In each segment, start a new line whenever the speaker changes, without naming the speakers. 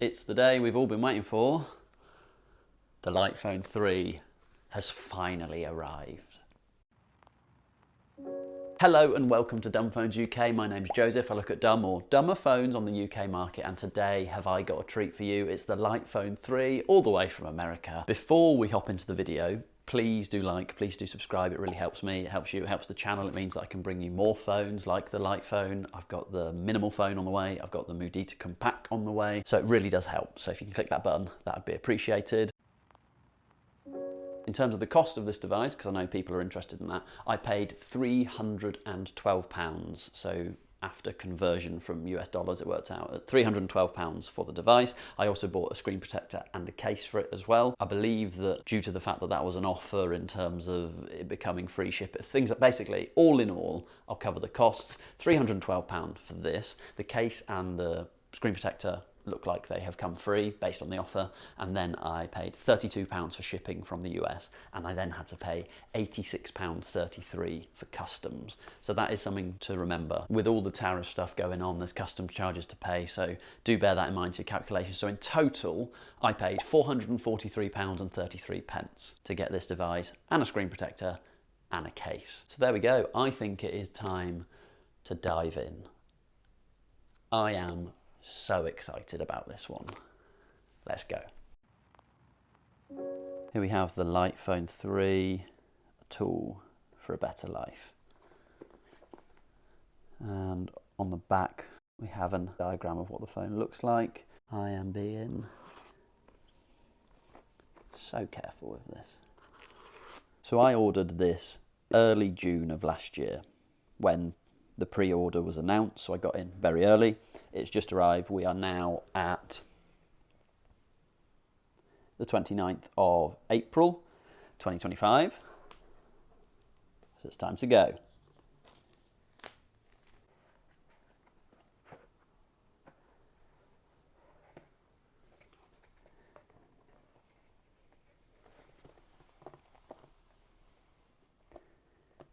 It's the day we've all been waiting for. The iPhone 3 has finally arrived. Hello and welcome to DumbphonesUK. My name's Joseph. I look at dumb or dumber phones on the UK market, and today have I got a treat for you. It's the iPhone 3 all the way from America. Before we hop into the video, please do like, please do subscribe. It really helps me, it helps you, it helps the channel. It means that I can bring you more phones like the Lite phone. I've got the minimal phone on the way. I've got the Mudita Compact on the way. So it really does help. So if you can click that button, that would be appreciated. In terms of the cost of this device, because I know people are interested in that, I paid £312. So after conversion from US dollars, it worked out at £312 for the device. I also bought a screen protector and a case for it as well. I believe that due to the fact that that was an offer in terms of it becoming free ship, things that basically, all in all, I'll cover the costs. £312 for this. The case and the screen protector look like they have come free based on the offer, and then I paid £32 for shipping from the US, and I then had to pay £86.33 for customs. So that is something to remember. With all the tariff stuff going on, there's customs charges to pay, so do bear that in mind to your calculations. So in total, I paid £443.33 to get this device and a screen protector and a case. So there we go. I think it is time to dive in. I am so excited about this one. Let's go. Here we have the iPhone 3, a tool for a better life. And on the back, we have a diagram of what the phone looks like. I am being so careful with this. So I ordered this early June of last year when the pre-order was announced, so I got in very early. It's just arrived. We are now at the 29th of April, 2025. So it's time to go.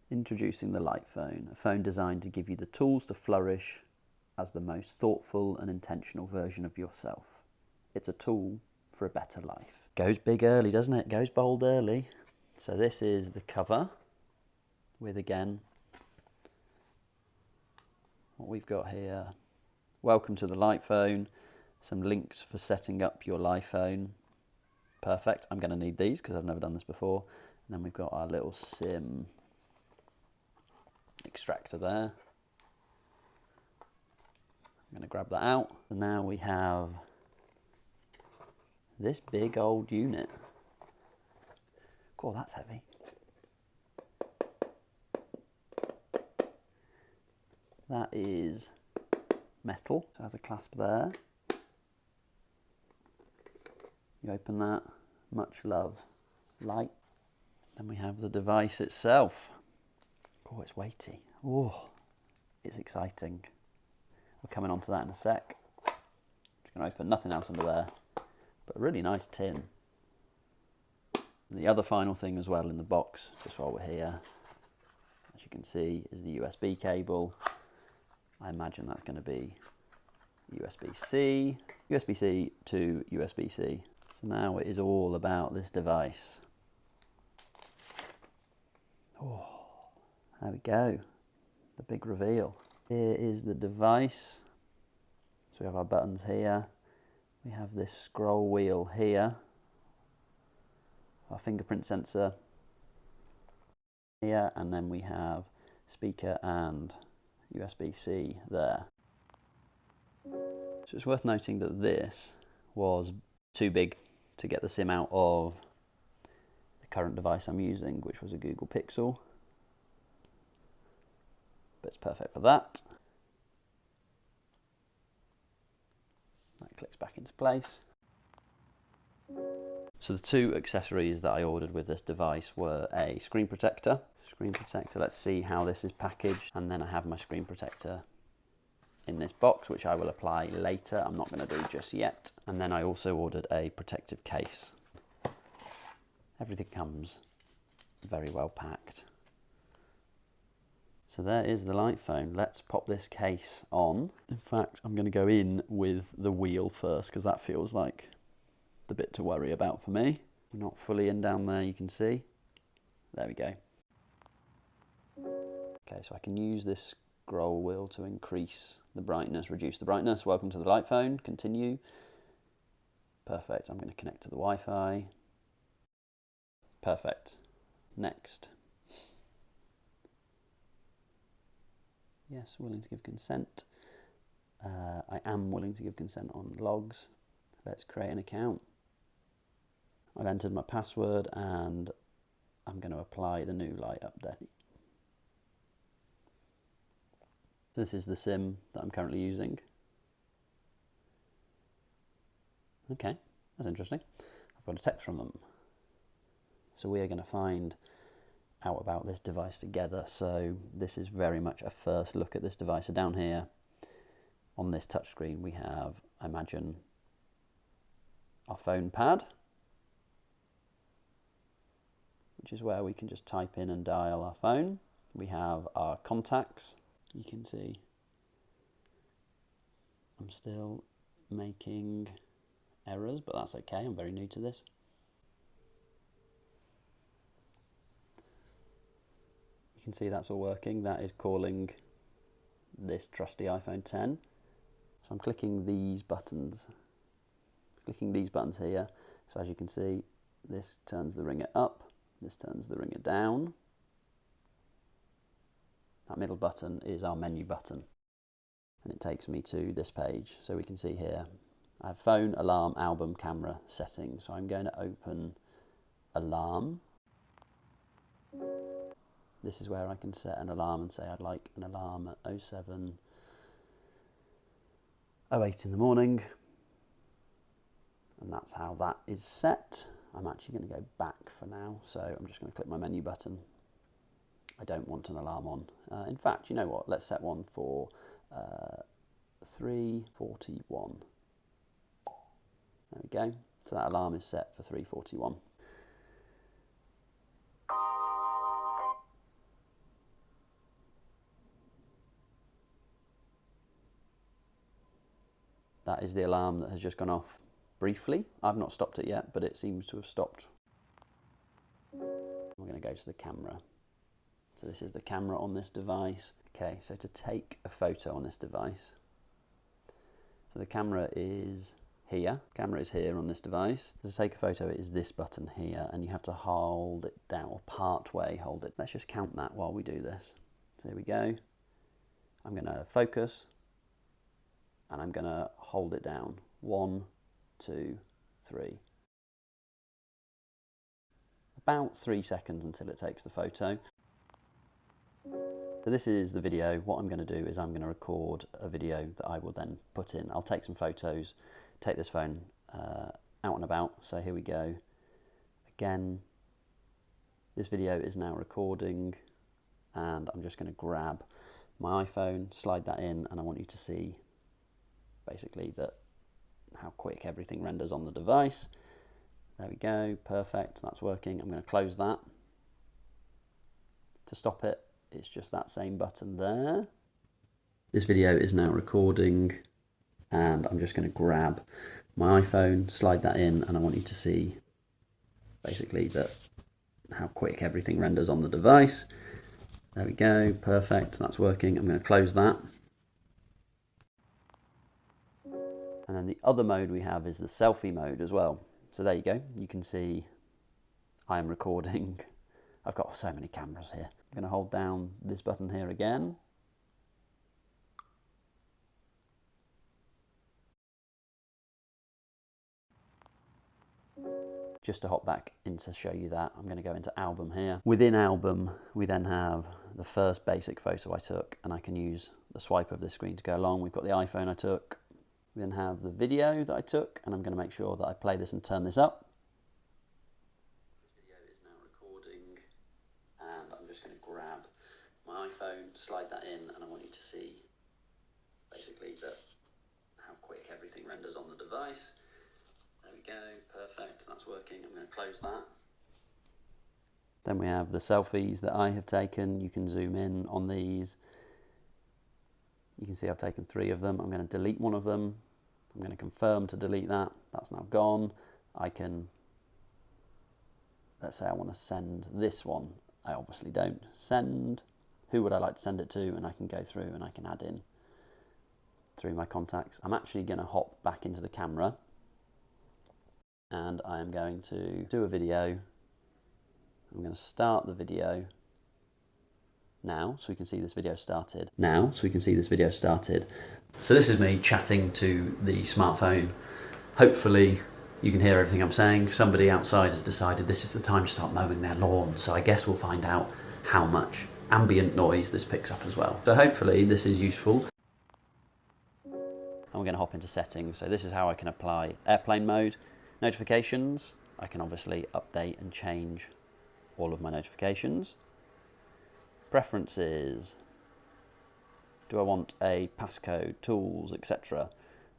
Introducing the Lite phone, a phone designed to give you the tools to flourish as the most thoughtful and intentional version of yourself. It's a tool for a better life. Goes big early, doesn't it? Goes bold early. So this is the cover with, again, what we've got here. Welcome to the Lite phone. Some links for setting up your iPhone. Perfect. I'm going to need these because I've never done this before. And then we've got our little SIM extractor there. I'm going to grab that out. And now we have this big old unit. God, that's heavy. That is metal. So it has a clasp there. You open that. Much love. Light. Then we have the device itself. Oh, it's weighty. Oh, it's exciting. We're coming on to that in a sec. Just going to open nothing else under there, but a really nice tin. And the other final thing as well in the box, just while we're here, as you can see, is the USB cable. I imagine that's going to be USB-C, USB-C to USB-C. So now it is all about this device. Oh. There we go, the big reveal. Here is the device. So we have our buttons here. We have this scroll wheel here. Our fingerprint sensor here, and then we have speaker and USB-C there. So it's worth noting that this was too big to get the SIM out of the current device I'm using, which was a Google Pixel. But it's perfect for that. That clicks back into place. So the two accessories that I ordered with this device were a screen protector. Let's see how this is packaged. And then I have my screen protector in this box, which I will apply later. I'm not going to do just yet. And then I also ordered a protective case. Everything comes very well packed. So there is the light phone. Let's pop this case on. In fact, I'm going to go in with the wheel first because that feels like the bit to worry about for me. We're not fully in down there, you can see. There we go. Okay, so I can use this scroll wheel to increase the brightness, reduce the brightness. Welcome to the light phone. Continue. Perfect. I'm going to connect to the Wi-Fi. Perfect. Next. Yes, willing to give consent. I am willing to give consent on logs. Let's create an account. I've entered my password and I'm going to apply the new light update. This is the SIM that I'm currently using. Okay, that's interesting. I've got a text from them. So we are going to find out about this device together. So this is very much a first look at this device. So down here on this touchscreen we have, I imagine, our phone pad, which is where we can just type in and dial our phone. We have our contacts. You can see I'm still making errors, but that's okay. I'm very new to this. You can see that's all working. That is calling this trusty iPhone 10. So I'm clicking these buttons. Clicking these buttons here. So as you can see, this turns the ringer up. This turns the ringer down. That middle button is our menu button. And it takes me to this page. So we can see here, I have phone, alarm, album, camera, settings. So I'm going to open alarm. This is where I can set an alarm and say I'd like an alarm at 07:08 in the morning. And that's how that is set. I'm actually going to go back for now. So I'm just going to click my menu button. I don't want an alarm on. In fact, you know what? Let's set one for 3:41. There we go. So that alarm is set for 3:41. That is the alarm that has just gone off briefly. I've not stopped it yet, but it seems to have stopped. We're going to go to the camera. So this is the camera on this device. Okay, so to take a photo on this device, so the camera is here. Camera is here on this device. So to take a photo, it is this button here, and you have to hold it down, or part way hold it. Let's just count that while we do this. So here we go. I'm going to focus, and I'm going to hold it down. 1, 2, 3. About 3 seconds until it takes the photo. So this is the video. What I'm going to do is I'm going to record a video that I will then put in. I'll take some photos, take this phone out and about. So here we go. Again, this video is now recording, and I'm just going to grab my iPhone, slide that in, and I want you to see basically that how quick everything renders on the device. There we go, perfect, that's working. I'm going to close that. To stop it, it's just that same button there. This video is now recording, and I'm just going to grab my iPhone, slide that in, and I want you to see basically that how quick everything renders on the device. There we go, perfect, that's working. I'm going to close that. And then the other mode we have is the selfie mode as well. So there you go, you can see I am recording. I've got so many cameras here. I'm going to hold down this button here again. Just to hop back in to show you that, I'm going to go into album here. Within album, we then have the first basic photo I took, and I can use the swipe of this screen to go along. We've got the iPhone I took. We then have the video that I took, and I'm going to make sure that I play this and turn this up. This video is now recording, and I'm just going to grab my iPhone, slide that in, and I want you to see basically that how quick everything renders on the device. There we go, perfect, that's working. I'm going to close that. Then we have the selfies that I have taken. You can zoom in on these. You can see I've taken 3 of them. I'm going to delete one of them. I'm going to confirm to delete that. That's now gone. I can, let's say I want to send this one. I obviously don't. Send. Who would I like to send it to? And I can go through and I can add in through my contacts. I'm actually going to hop back into the camera and I am going to do a video. I'm going to start the video now so we can see this video started. So this is me chatting to the smartphone. Hopefully you can hear everything I'm saying. Somebody outside has decided this is the time to start mowing their lawn. So I guess we'll find out how much ambient noise this picks up as well. So hopefully this is useful. And we're going to hop into settings. So this is how I can apply airplane mode. Notifications, I can obviously update and change all of my notifications. Preferences, do I want a passcode, tools, etc.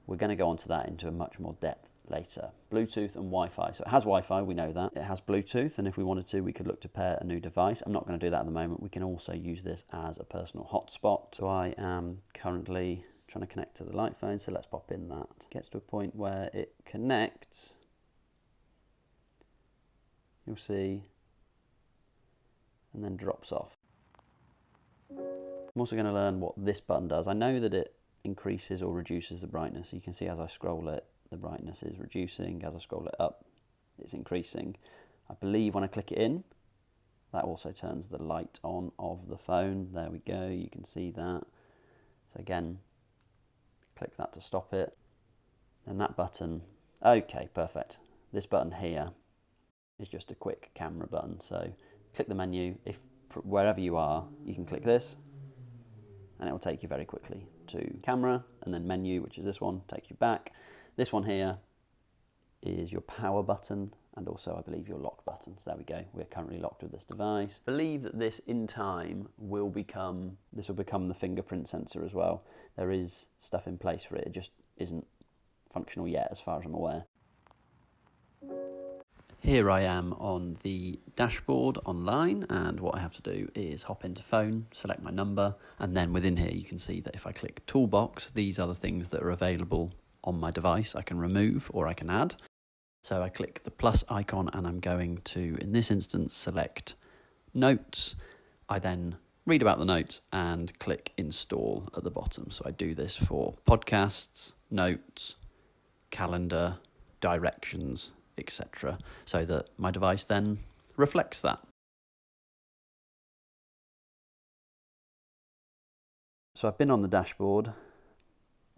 We're going to go onto that into a much more depth later. Bluetooth and Wi-Fi. So it has Wi-Fi, we know that. It has Bluetooth, and if we wanted to, we could look to pair a new device. I'm not going to do that at the moment. We can also use this as a personal hotspot. So I am currently trying to connect to the light phone, so let's pop in that. Gets to a point where it connects. You'll see, and then drops off. I'm also going to learn what this button does. I know that it increases or reduces the brightness. You can see as I scroll it, the brightness is reducing. As I scroll it up, it's increasing. I believe when I click it in, that also turns the light on of the phone. There we go, you can see that. So again, click that to stop it. And that button, okay, perfect. This button here is just a quick camera button. So click the menu. If wherever you are, you can click this and it will take you very quickly to camera, and then menu, which is this one, takes you back. This one here is your power button and also I believe your lock button. So there we go, we're currently locked with this device. I believe that this in time will become the fingerprint sensor as well. There is stuff in place for it, it just isn't functional yet as far as I'm aware. Here I am on the dashboard online, and what I have to do is hop into phone, select my number, and then within here you can see that if I click toolbox, these are the things that are available on my device. I can remove or I can add. So I click the plus icon and I'm going to, in this instance, select notes. I then read about the notes and click install at the bottom. So I do this for podcasts, notes, calendar, directions, etc., so that my device then reflects that. So I've been on the dashboard,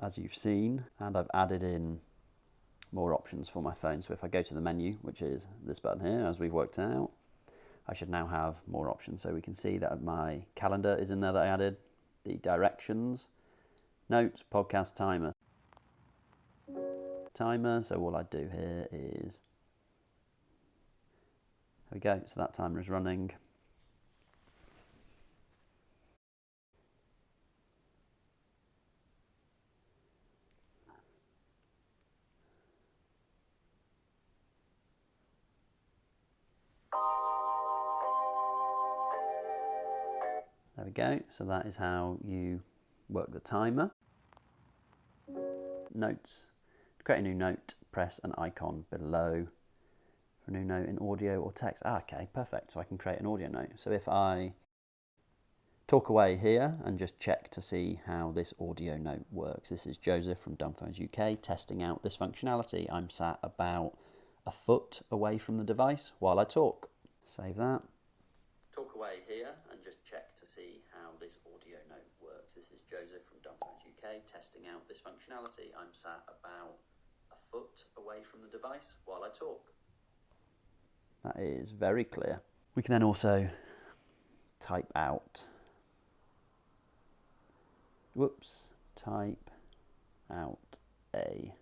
as you've seen, and I've added in more options for my phone. So if I go to the menu, which is this button here, as we've worked out, I should now have more options. So we can see that my calendar is in there that I added, the directions, notes, podcast, timer. So all I do here is, there we go, so that timer is running. There we go, so that is how you work the timer. Notes, to create a new note, press an icon below. For a new note in audio or text, okay, perfect, so I can create an audio note. So if I talk away here and just check to see how this audio note works. This is Joseph from DumbphonesUK testing out this functionality. I'm sat about a foot away from the device while I talk. Save that. Talk away here and just check to see how this audio note works. This is Joseph from DumbphonesUK testing out this functionality. I'm sat about a foot away from the device while I talk. That is very clear. We can then also type out, type out a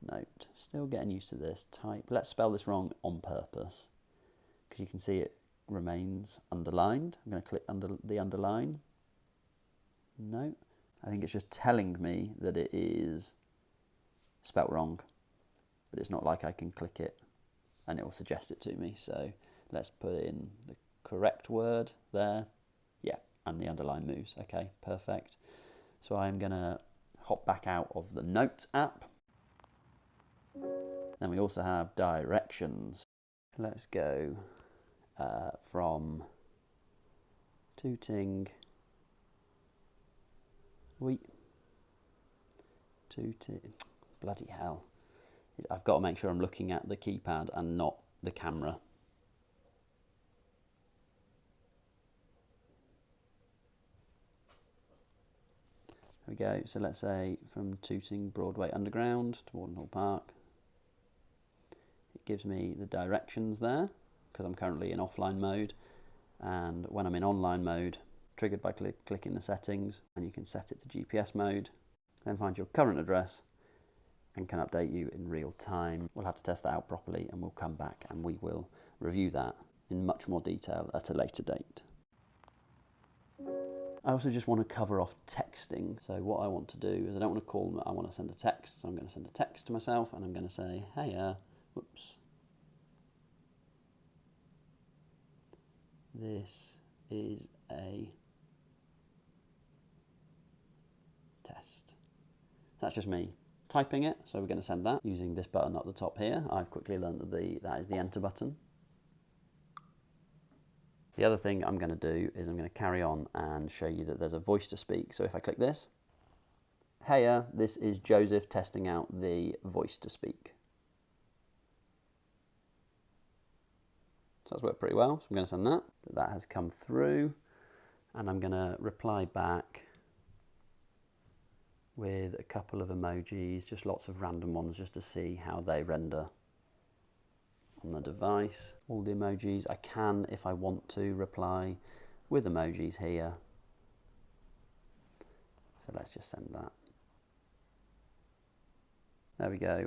note. Still getting used to this. Let's spell this wrong on purpose, because you can see it remains underlined. I'm going to click under the underline. No, I think it's just telling me that it is spelt wrong, but it's not like I can click it and it will suggest it to me. So Let's put in the correct word there. Yeah, and the underline moves. Okay, perfect. So I'm going to hop back out of the Notes app. Then we also have directions. Let's go from tooting, bloody hell. I've got to make sure I'm looking at the keypad and not the camera. There we go. So let's say from Tooting Broadway Underground to Wardenhall Park. It gives me the directions there because I'm currently in offline mode, and when I'm in online mode, triggered by clicking the settings, and you can set it to GPS mode, then find your current address and can update you in real time. We'll have to test that out properly and we'll come back and we will review that in much more detail at a later date. I also just want to cover off texting. So what I want to do is I don't want to call them, I want to send a text. So I'm going to send a text to myself and I'm going to say, hey, whoops. This is a test. That's just me typing it, so we're going to send that using this button up the top here. I've quickly learned that that is the enter button. The other thing I'm going to do is I'm going to carry on and show you that there's a voice to speak. So if I click this, hey, this is Joseph testing out the voice to speak. So that's worked pretty well, so I'm going to send that. That has come through, and I'm going to reply back with a couple of emojis, just lots of random ones just to see how they render on the device. All the emojis, I can, if I want to, reply with emojis here. So let's just send that. There we go.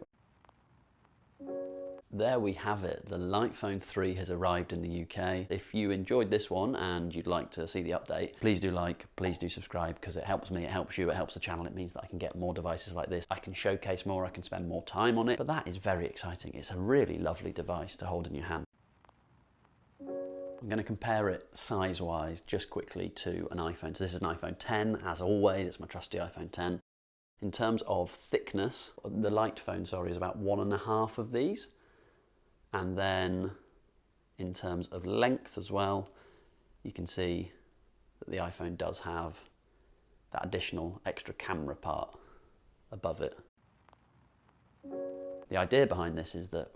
There we have it. The Lightphone 3 has arrived in the UK. If you enjoyed this one and you'd like to see the update, please do like, please do subscribe, because it helps me, it helps you, it helps the channel. It means that I can get more devices like this. I can showcase more, I can spend more time on it. But that is very exciting. It's a really lovely device to hold in your hand. I'm going to compare it size-wise just quickly to an iPhone. So this is an iPhone 10, as always. It's my trusty iPhone 10. In terms of thickness, the Lightphone, sorry, is about 1.5 of these. And then in terms of length as well, you can see that the iPhone does have that additional extra camera part above it. The idea behind this is that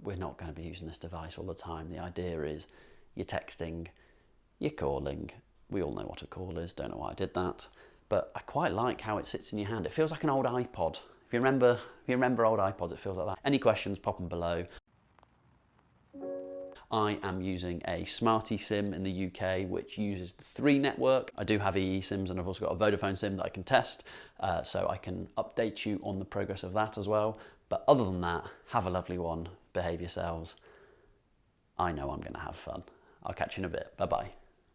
we're not going to be using this device all the time. The idea is you're texting, you're calling. We all know what a call is, don't know why I did that. But I quite like how it sits in your hand. It feels like an old iPod. If you remember old iPods, it feels like that. Any questions, pop them below. I am using a Smarty SIM in the UK, which uses the 3 network. I do have EE SIMs, and I've also got a Vodafone SIM that I can test, so I can update you on the progress of that as well. But other than that, have a lovely one, behave yourselves. I know I'm going to have fun. I'll catch you in a bit. Bye-bye.